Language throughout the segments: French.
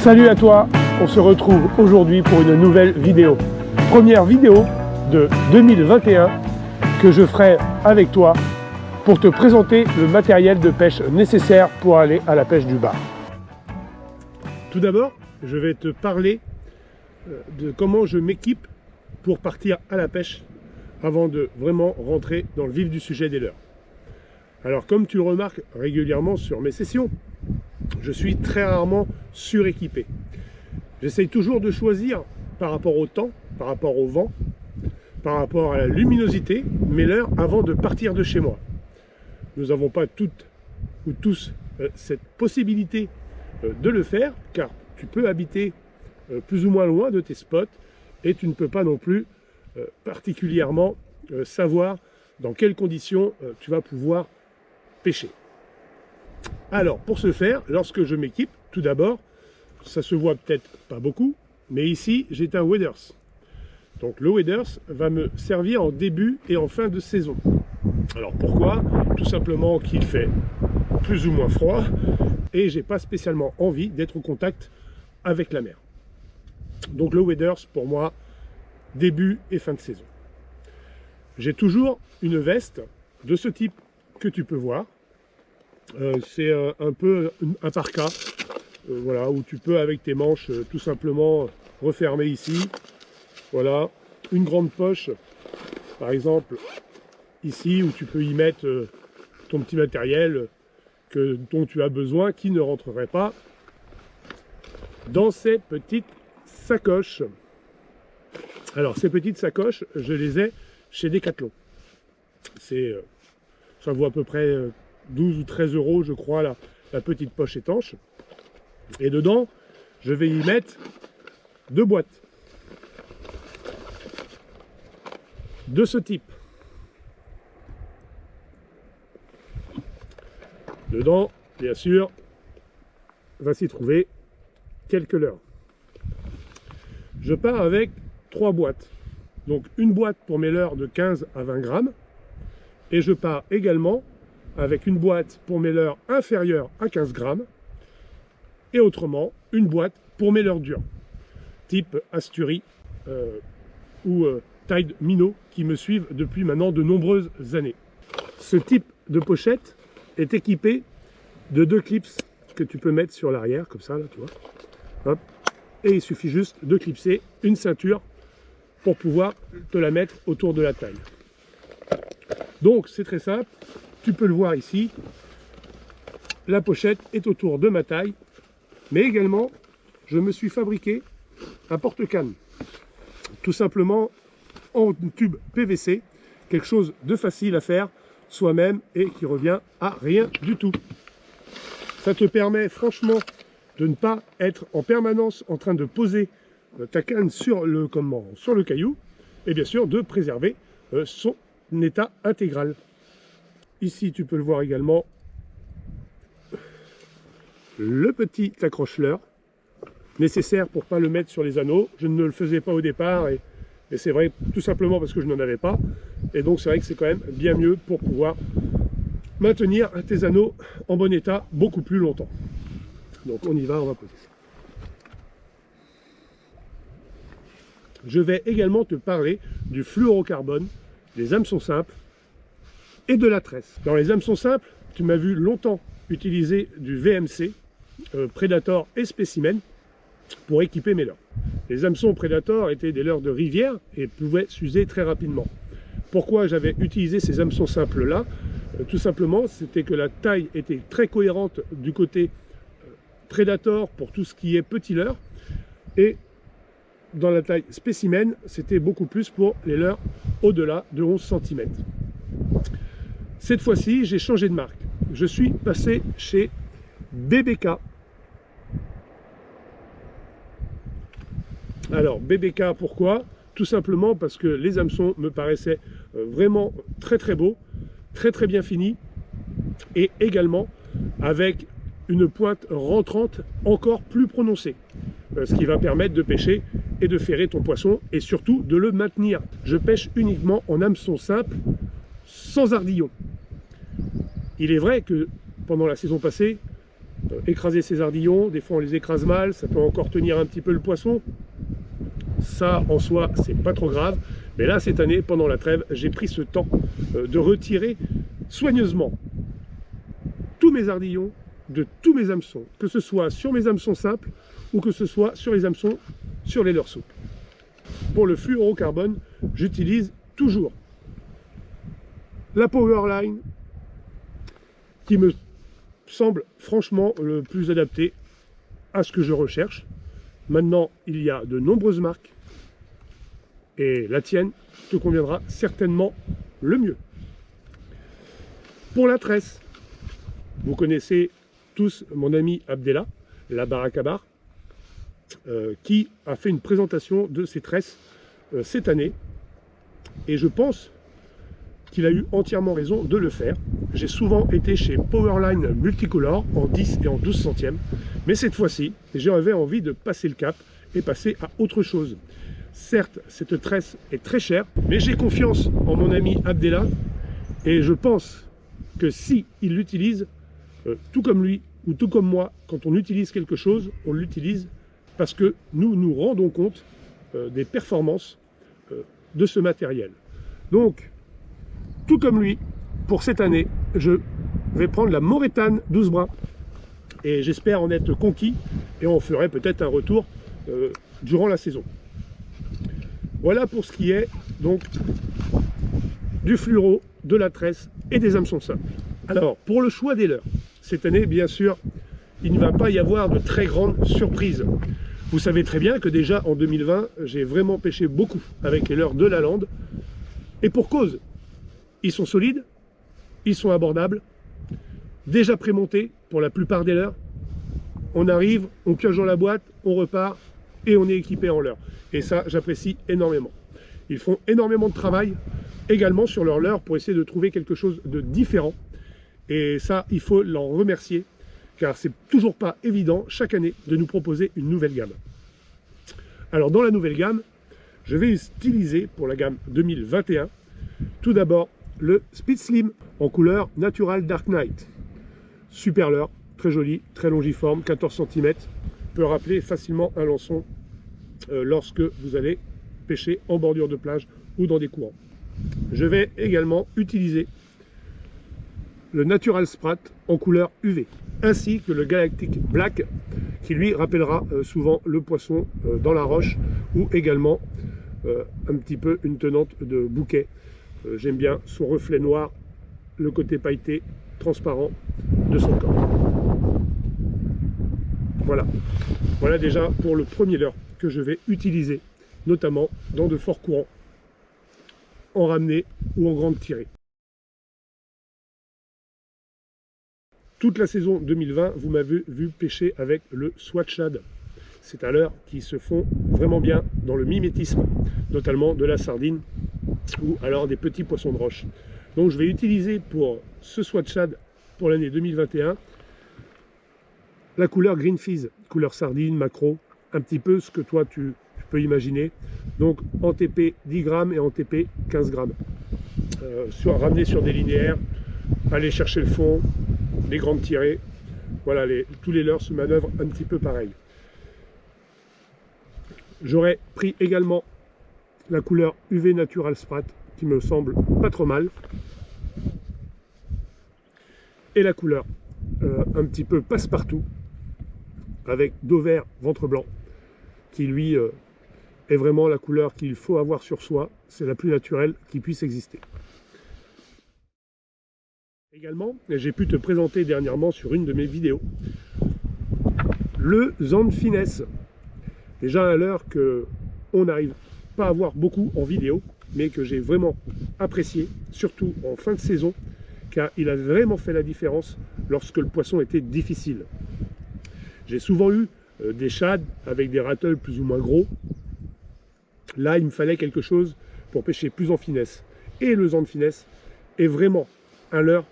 Salut à toi, on se retrouve aujourd'hui pour une nouvelle vidéo. Première vidéo de 2021 que je ferai avec toi pour te présenter le matériel de pêche nécessaire pour aller à la pêche du bar. Tout d'abord, je vais te parler de comment je m'équipe pour partir à la pêche avant de vraiment rentrer dans le vif du sujet des leurres. Alors comme tu le remarques régulièrement sur mes sessions, je suis très rarement suréquipé. J'essaye toujours de choisir par rapport au temps, par rapport au vent, par rapport à la luminosité, mes leurres avant de partir de chez moi. Nous n'avons pas toutes ou tous cette possibilité de le faire, car tu peux habiter plus ou moins loin de tes spots et tu ne peux pas non plus particulièrement savoir dans quelles conditions tu vas pouvoir pêcher. Alors, pour ce faire, lorsque je m'équipe, tout d'abord, ça se voit peut-être pas beaucoup, mais ici, j'ai un waders. Donc, le waders va me servir en début et en fin de saison. Alors, pourquoi? Tout simplement qu'il fait plus ou moins froid et j'ai pas spécialement envie d'être au contact avec la mer. Donc, le waders, pour moi, début et fin de saison. J'ai toujours une veste de ce type que tu peux voir. C'est un peu un parka, voilà, où tu peux avec tes manches tout simplement refermer ici. Voilà, une grande poche, par exemple ici, où tu peux y mettre ton petit matériel dont tu as besoin, qui ne rentrerait pas dans ces petites sacoches. Alors ces petites sacoches, je les ai chez Decathlon. Ça vaut à peu près 12 ou 13 euros, je crois, la petite poche étanche. Et dedans, je vais y mettre 2 boîtes de ce type. Dedans, bien sûr, va s'y trouver quelques leurres. Je pars avec 3 boîtes. Donc une boîte pour mes leurres de 15 à 20 grammes. Et je pars également avec une boîte pour mes leurres inférieures à 15 grammes. Et autrement, une boîte pour mes leurres dures, type Astury ou Tide Minnow, qui me suivent depuis maintenant de nombreuses années. Ce type de pochette est équipé de 2 clips que tu peux mettre sur l'arrière, comme ça, là, tu vois. Hop. Et il suffit juste de clipser une ceinture pour pouvoir te la mettre autour de la taille. Donc, c'est très simple. Tu peux le voir ici. La pochette est autour de ma taille. Mais également, je me suis fabriqué un porte-canne. Tout simplement en tube PVC. Quelque chose de facile à faire soi-même et qui revient à rien du tout. Ça te permet franchement de ne pas être en permanence en train de poser ta canne sur le caillou. Et bien sûr, de préserver son état intégral. Ici, tu peux le voir également, le petit accroche-leurre nécessaire pour ne pas le mettre sur les anneaux. Je ne le faisais pas au départ et c'est vrai tout simplement parce que je n'en avais pas. Et donc c'est vrai que c'est quand même bien mieux pour pouvoir maintenir tes anneaux en bon état beaucoup plus longtemps. Donc on y va, on va poser ça. Je vais également te parler du fluorocarbone, des hameçons simples et de la tresse. Dans les hameçons simples, tu m'as vu longtemps utiliser du VMC, Predator et Specimen pour équiper mes leurres. Les hameçons Predator étaient des leurres de rivière et pouvaient s'user très rapidement. Pourquoi j'avais utilisé ces hameçons simples là? Tout simplement, c'était que la taille était très cohérente du côté Predator pour tout ce qui est petit leurre, et dans la taille Specimen, c'était beaucoup plus pour les leurres au-delà de 11 cm. Cette fois-ci, j'ai changé de marque. Je suis passé chez BBK. Alors, BBK, pourquoi? Tout simplement parce que les hameçons me paraissaient vraiment très très beaux, très très bien finis, et également avec une pointe rentrante encore plus prononcée, ce qui va permettre de pêcher et de ferrer ton poisson, et surtout de le maintenir. Je pêche uniquement en hameçon simple, sans ardillon. Il est vrai que pendant la saison passée, écraser ses ardillons. Des fois on les écrase mal, ça peut encore tenir un petit peu le poisson. Ça en soi c'est pas trop grave, mais là cette année pendant la trêve j'ai pris ce temps de retirer soigneusement tous mes ardillons de tous mes hameçons, que ce soit sur mes hameçons simples ou que ce soit sur les hameçons sur les leurres souples. Pour le fluorocarbone, j'utilise toujours la Powerline qui me semble franchement le plus adapté à ce que je recherche. Maintenant, il y a de nombreuses marques et la tienne te conviendra certainement le mieux. Pour la tresse, vous connaissez tous mon ami Abdellah, la baraque à bar, qui a fait une présentation de ses tresses cette année. Et je pense qu'il a eu entièrement raison de le faire. J'ai souvent été chez Powerline Multicolor en 10 et en 12 centièmes. Mais cette fois-ci, j'avais envie de passer le cap et passer à autre chose. Certes, cette tresse est très chère, mais j'ai confiance en mon ami Abdellah. Et je pense que si il l'utilise, tout comme lui ou tout comme moi, quand on utilise quelque chose, on l'utilise parce que nous nous rendons compte des performances de ce matériel. Donc, tout comme lui, pour cette année, je vais prendre la Morétane 12 brins et j'espère en être conquis et on ferait peut-être un retour durant la saison. Voilà pour ce qui est donc du fluoro, de la tresse et des hameçons simples. Alors, pour le choix des leurres, cette année, bien sûr, il ne va pas y avoir de très grandes surprises. Vous savez très bien que déjà en 2020, j'ai vraiment pêché beaucoup avec les leurres de la lande. Et pour cause, ils sont solides, ils sont abordables, déjà prémontés pour la plupart des leurres. On arrive, on pioche dans la boîte, on repart et on est équipé en leurres. Et ça, j'apprécie énormément. Ils font énormément de travail également sur leurs leurres pour essayer de trouver quelque chose de différent. Et ça, il faut l'en remercier, car c'est toujours pas évident chaque année de nous proposer une nouvelle gamme. Alors dans la nouvelle gamme, je vais utiliser pour la gamme 2021, tout d'abord le Speed Slim en couleur Natural Dark Night. Super leurre, très joli, très longiforme, 14 cm, peut rappeler facilement un lançon lorsque vous allez pêcher en bordure de plage ou dans des courants. Je vais également utiliser le Natural Sprat en couleur UV, ainsi que le Galactic Black, qui lui rappellera souvent le poisson dans la roche, ou également un petit peu une tenante de bouquet. J'aime bien son reflet noir, le côté pailleté, transparent de son corps. Voilà déjà pour le premier leurre que je vais utiliser, notamment dans de forts courants, en ramenée ou en grande tirée. Toute la saison 2020, vous m'avez vu pêcher avec le Swat Shad. C'est un leurre qui se fond vraiment bien dans le mimétisme, notamment de la sardine ou alors des petits poissons de roche. Donc je vais utiliser pour ce Swat Shad pour l'année 2021 la couleur Green Fizz, couleur sardine, maquereau, un petit peu ce que toi tu peux imaginer. Donc en TP 10 grammes et en TP 15 grammes. Ramener sur des linéaires, aller chercher le fond, les grandes tirées, voilà, tous les leurres se manœuvrent un petit peu pareil. J'aurais pris également la couleur UV Natural Sprat, qui me semble pas trop mal, et la couleur un petit peu passe-partout, avec dos vert, ventre blanc, qui lui est vraiment la couleur qu'il faut avoir sur soi, c'est la plus naturelle qui puisse exister. Également, j'ai pu te présenter dernièrement sur une de mes vidéos le Zand Finesse. Déjà un leurre qu'on n'arrive pas à voir beaucoup en vidéo, mais que j'ai vraiment apprécié, surtout en fin de saison, car il a vraiment fait la différence lorsque le poisson était difficile. J'ai souvent eu des shads avec des rattles plus ou moins gros. Là, il me fallait quelque chose pour pêcher plus en finesse. Et le Zand Finesse est vraiment un leurre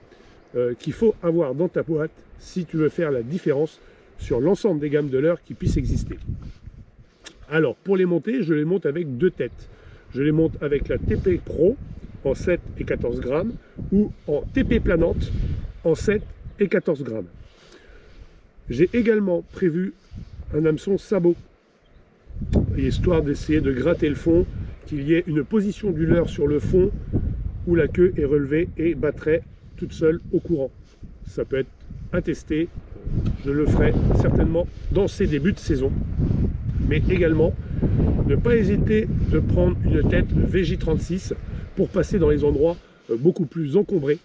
qu'il faut avoir dans ta boîte si tu veux faire la différence sur l'ensemble des gammes de leurres qui puissent exister. Alors, pour les monter, je les monte avec deux têtes. Je les monte avec la TP Pro en 7 et 14 grammes ou en TP planante en 7 et 14 grammes. J'ai également prévu un hameçon sabot, histoire d'essayer de gratter le fond, qu'il y ait une position du leurre sur le fond où la queue est relevée et battrait toute seule au courant. Ça peut être à tester, je le ferai certainement dans ces débuts de saison. Mais également, ne pas hésiter de prendre une tête VJ36 pour passer dans les endroits beaucoup plus encombrés,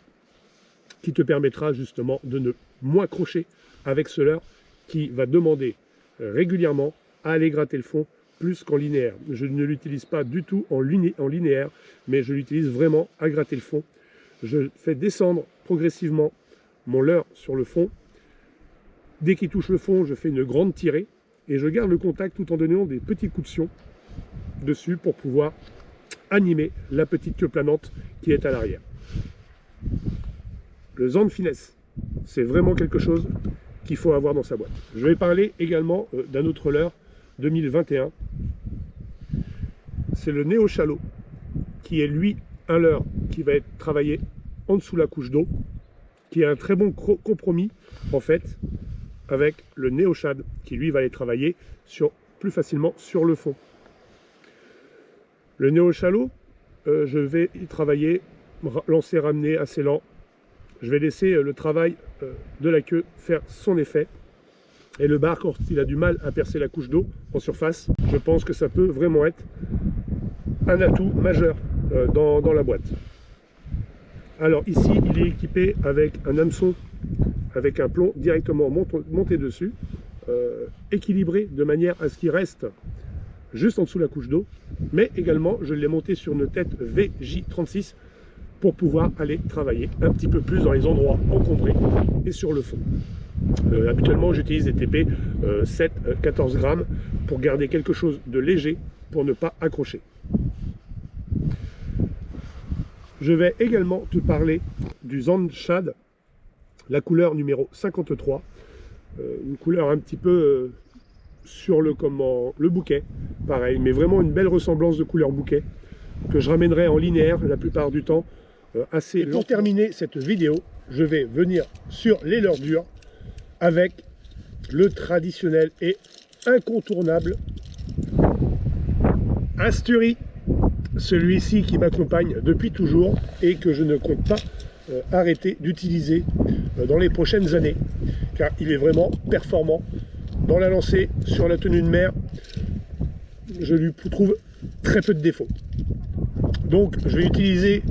qui te permettra justement de ne moins crocher avec ce leurre qui va demander régulièrement à aller gratter le fond plus qu'en linéaire. Je ne l'utilise pas du tout en linéaire, mais je l'utilise vraiment à gratter le fond. Je fais descendre progressivement mon leurre sur le fond. Dès qu'il touche le fond, je fais une grande tirée et je garde le contact tout en donnant des petits coups de sion dessus pour pouvoir animer la petite queue planante qui est à l'arrière. Le Zand Finesse, c'est vraiment quelque chose qu'il faut avoir dans sa boîte. Je vais parler également d'un autre leurre 2021. C'est le Néo Chalot, qui est lui un leurre qui va être travaillé en dessous la couche d'eau, qui est un très bon compromis en fait avec le Néo Shad, qui lui va aller travailler plus facilement sur le fond. Le Néo Chalot, je vais y travailler, lancer, ramener assez lent. Je vais laisser le travail de la queue faire son effet. Et le bar, quand il a du mal à percer la couche d'eau en surface, je pense que ça peut vraiment être un atout majeur dans la boîte. Alors ici, il est équipé avec un hameçon, avec un plomb directement monté dessus, équilibré de manière à ce qu'il reste juste en dessous de la couche d'eau. Mais également, je l'ai monté sur une tête VJ36 pour pouvoir aller travailler un petit peu plus dans les endroits encombrés et sur le fond. Habituellement, j'utilise des TP 7-14 grammes pour garder quelque chose de léger pour ne pas accrocher. Je vais également te parler du Zand Shad, la couleur numéro 53, une couleur un petit peu sur le bouquet, pareil, mais vraiment une belle ressemblance de couleur bouquet que je ramènerai en linéaire la plupart du temps assez long. Pour terminer cette vidéo, je vais venir sur les leurres durs avec le traditionnel et incontournable Astury, celui-ci qui m'accompagne depuis toujours et que je ne compte pas arrêter d'utiliser dans les prochaines années, car il est vraiment performant dans la lancée, sur la tenue de mer. Je lui trouve très peu de défauts. Donc je vais utiliser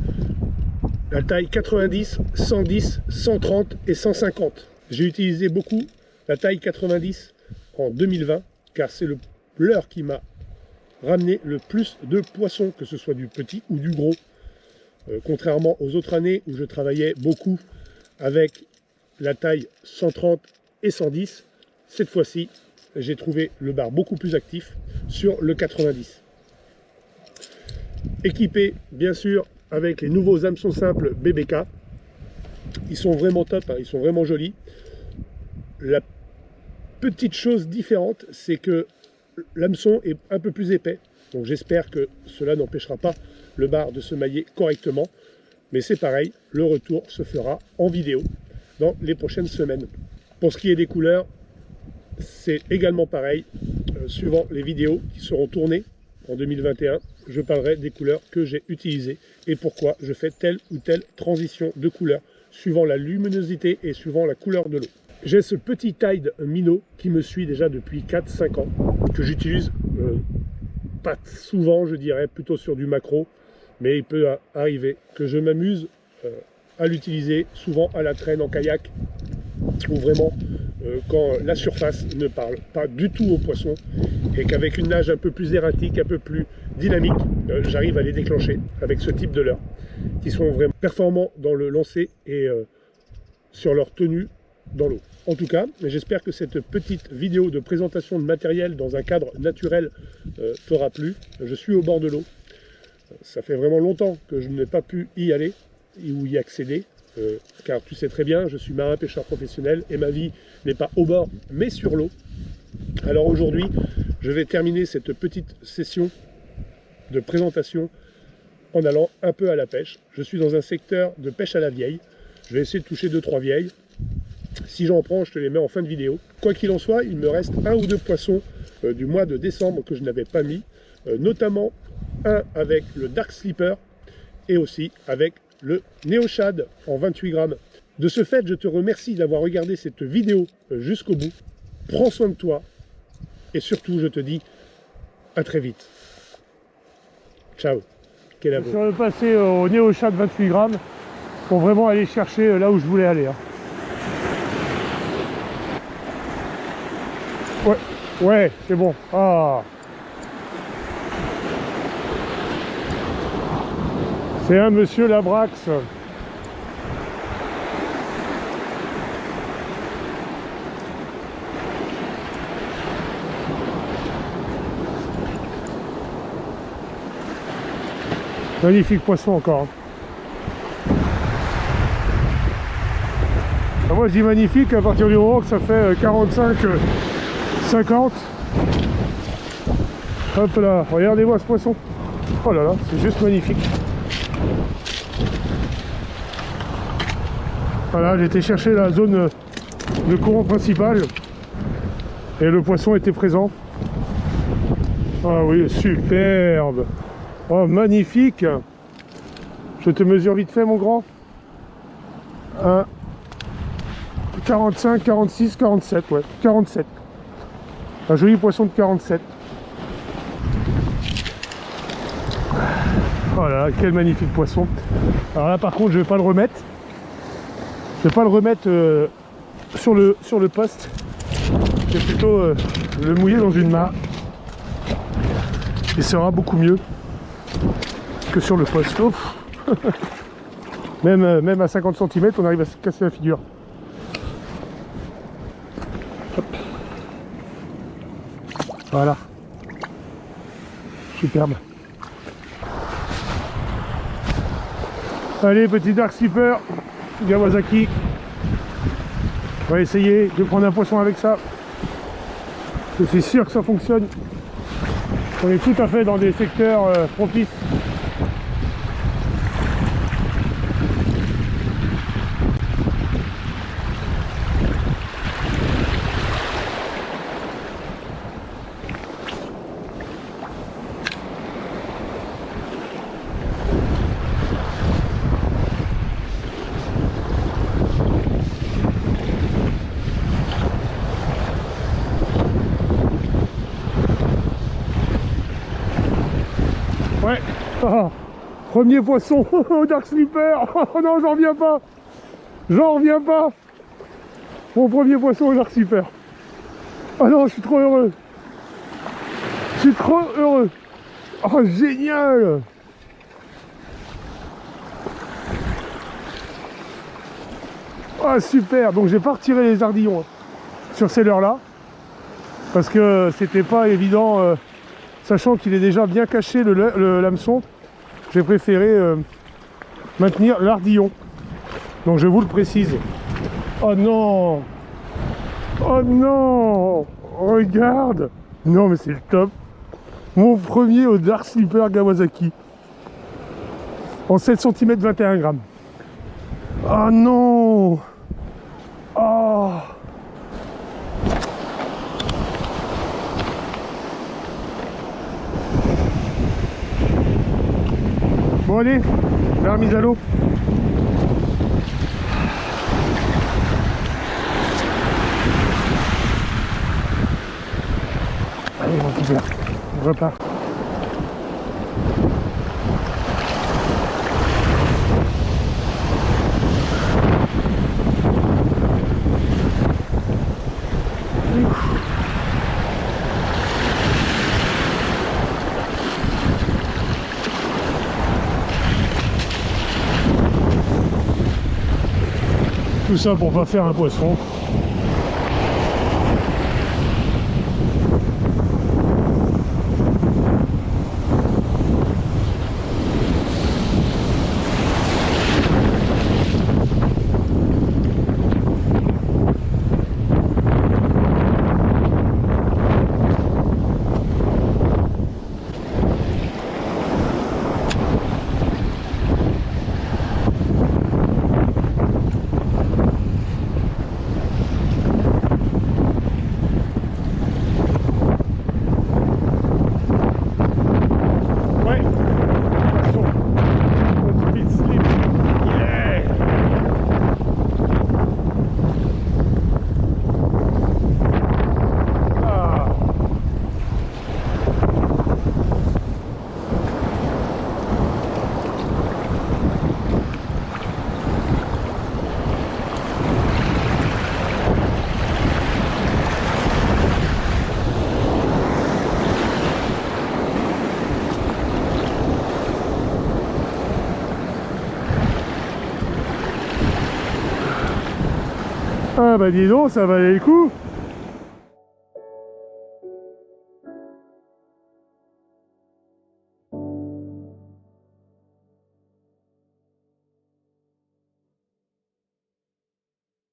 la taille 90, 110, 130 et 150. J'ai utilisé beaucoup la taille 90 en 2020, car c'est le leurre qui m'a ramené le plus de poissons, que ce soit du petit ou du gros. Contrairement aux autres années où je travaillais beaucoup avec la taille 130 et 110, cette fois-ci, j'ai trouvé le bar beaucoup plus actif sur le 90. Équipé, bien sûr, avec les nouveaux hameçons simples BBK. Ils sont vraiment top, hein, ils sont vraiment jolis. La petite chose différente, c'est que l'hameçon est un peu plus épais. Donc j'espère que cela n'empêchera pas le bar de se mailler correctement. Mais c'est pareil, le retour se fera en vidéo dans les prochaines semaines. Pour ce qui est des couleurs, c'est également pareil. Suivant les vidéos qui seront tournées en 2021, je parlerai des couleurs que j'ai utilisées et pourquoi je fais telle ou telle transition de couleur suivant la luminosité et suivant la couleur de l'eau. J'ai ce petit Tide minnow qui me suit déjà depuis 4-5 ans, que j'utilise pas souvent, je dirais, plutôt sur du macro, mais il peut arriver que je m'amuse à l'utiliser souvent à la traîne en kayak, ou vraiment quand la surface ne parle pas du tout aux poissons et qu'avec une nage un peu plus erratique, un peu plus dynamique, j'arrive à les déclencher avec ce type de leurre, qui sont vraiment performants dans le lancer et sur leur tenue dans l'eau. En tout cas, j'espère que cette petite vidéo de présentation de matériel dans un cadre naturel t'aura plu. Je suis au bord de l'eau. Ça fait vraiment longtemps que je n'ai pas pu y aller ou y accéder, car tu sais très bien, je suis marin pêcheur professionnel et ma vie n'est pas au bord mais sur l'eau. Alors aujourd'hui, je vais terminer cette petite session de présentation en allant un peu à la pêche. Je suis dans un secteur de pêche à la vieille. Je vais essayer de toucher 2-3 vieilles. Si j'en prends, je te les mets en fin de vidéo. Quoi qu'il en soit, il me reste un ou deux poissons du mois de décembre que je n'avais pas mis, notamment un avec le Dark Sleeper et aussi avec le Neo Shad en 28 grammes. De ce fait, je te remercie d'avoir regardé cette vidéo jusqu'au bout. Prends soin de toi et surtout, je te dis à très vite. Ciao. Je suis repassé au Neo Shad 28 grammes pour vraiment aller chercher là où je voulais aller. Ouais, c'est bon. Ah. C'est un monsieur Labrax. Magnifique poisson encore. Moi je dis magnifique à partir du moment que ça fait 45, 50. Hop là, regardez-moi ce poisson. Oh là là, c'est juste magnifique. Voilà, j'ai été chercher la zone de courant principal et le poisson était présent. Ah oui, superbe. Oh, magnifique. Je te mesure vite fait, mon grand. 45, 46, 47, ouais, 47. Un joli poisson de 47. Voilà, quel magnifique poisson. Alors là, par contre, je vais pas le remettre. Je vais pas le remettre sur le poste. Je vais plutôt le mouiller dans une mare. Et ça sera beaucoup mieux que sur le poste. Même à 50 cm, on arrive à se casser la figure. Hop. Voilà. Superbe. Allez, petit Dark Sleeper, Kawasaki. On va essayer de prendre un poisson avec ça. Je suis sûr que ça fonctionne. On est tout à fait dans des secteurs propices. Ouais. Ah, premier poisson au Dark Sleeper. Oh non, j'en reviens pas. J'en reviens pas. Mon premier poisson au Dark Sleeper. Oh non, je suis trop heureux. Je suis trop heureux. Oh, génial. Ah, super. Donc j'ai pas retiré les ardillons sur ces leurres là parce que c'était pas évident, sachant qu'il est déjà bien caché le l'hameçon. J'ai préféré maintenir l'ardillon. Donc je vous le précise. Oh non. Oh non. Regarde. Non mais c'est le top. Mon premier au Dark Sleeper Kawasaki. En 7 cm 21 grammes. Oh non. Oh. Bon allez, la remise à l'eau. Allez mon petit gars, on repart. Tout ça pour pas faire un poisson. Ah bah dis donc, ça valait le coup.